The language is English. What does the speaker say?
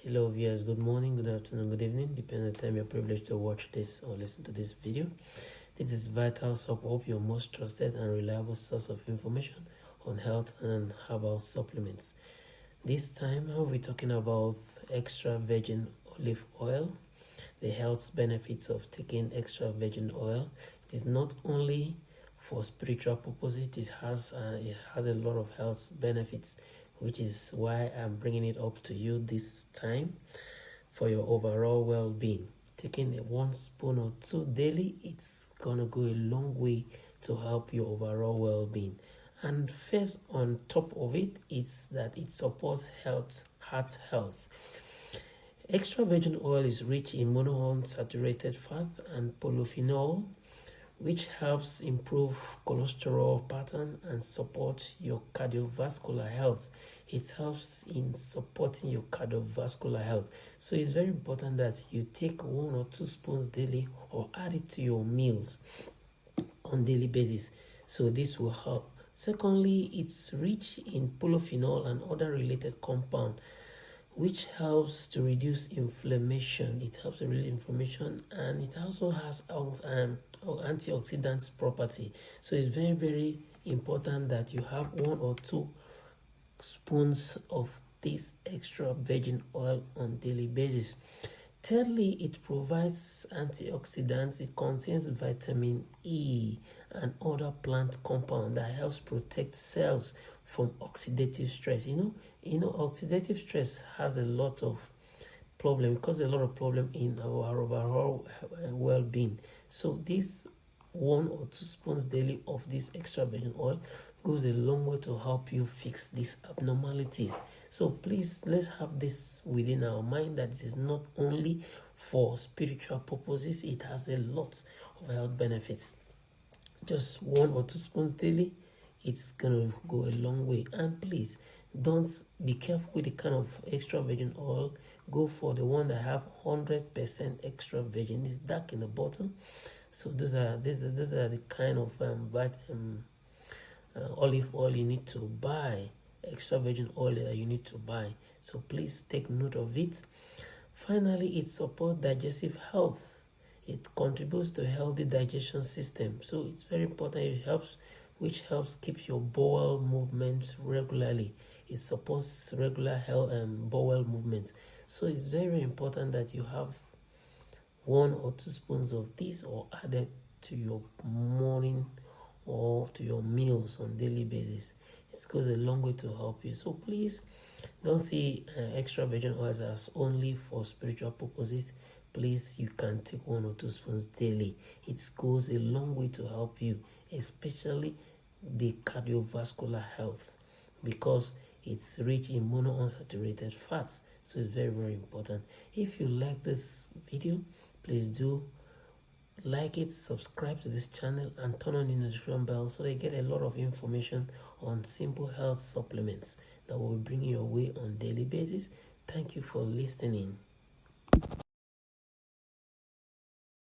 Hello viewers, good morning, good afternoon, good evening, depending on the time you're privileged to watch this or listen to this video. This is Vital Support, your most trusted and reliable source of information on health and herbal supplements. This time I'll be talking about extra virgin olive oil, the health benefits of taking extra virgin oil. It is not only for spiritual purposes, it has a lot of health benefits, which is why I'm bringing it up to you this time for your overall well-being. Taking a 1 spoon or 2 daily, it's gonna go a long way to help your overall well-being. And first, on top of it, it's that it supports heart health. Extra virgin oil is rich in monounsaturated fat and polyphenol, which helps improve cholesterol pattern and support your cardiovascular health. It helps in supporting your cardiovascular health. So it's very important that you take 1 or 2 spoons daily or add it to your meals on daily basis. So this will help. Secondly, it's rich in polyphenol and other related compounds, which helps to reduce inflammation. It helps to reduce inflammation, and it also has antioxidants property. So it's very, very important that you have 1 or 2 spoons of this extra virgin oil on daily basis. Thirdly, it provides antioxidants. It contains vitamin E and other plant compound that helps protect cells from oxidative stress. Oxidative stress has a lot of problem, causes a lot of problem in our overall well-being. So this 1 or 2 spoons daily of this extra virgin oil goes a long way to help you fix these abnormalities. So please, let's have this within our mind that this is not only for spiritual purposes, it has a lot of health benefits. Just 1 or 2 spoons daily, it's gonna go a long way. And please don't be careful with the kind of extra virgin oil. Go for the one that have 100% extra virgin. It's dark in the bottle. So those are the kind of olive oil you need to buy, extra virgin oil that you need to buy. So please take note of it. Finally, it supports digestive health. It contributes to a healthy digestion system. So it's very important. Which helps keep your bowel movements regularly. It supports regular health and bowel movements. So it's very important that you have 1 or 2 spoons of this or add it to your morning or to your meals on daily basis. It goes a long way to help you. So please don't see extra virgin oils as only for spiritual purposes. Please, you can take 1 or 2 spoons daily. It goes a long way to help you, especially the cardiovascular health, because it's rich in monounsaturated fats. So it's very, very important. If you like this video, please do like it, subscribe to this channel, and turn on the notification bell so they get a lot of information on simple health supplements that will be bringing your way on daily basis. Thank you for listening.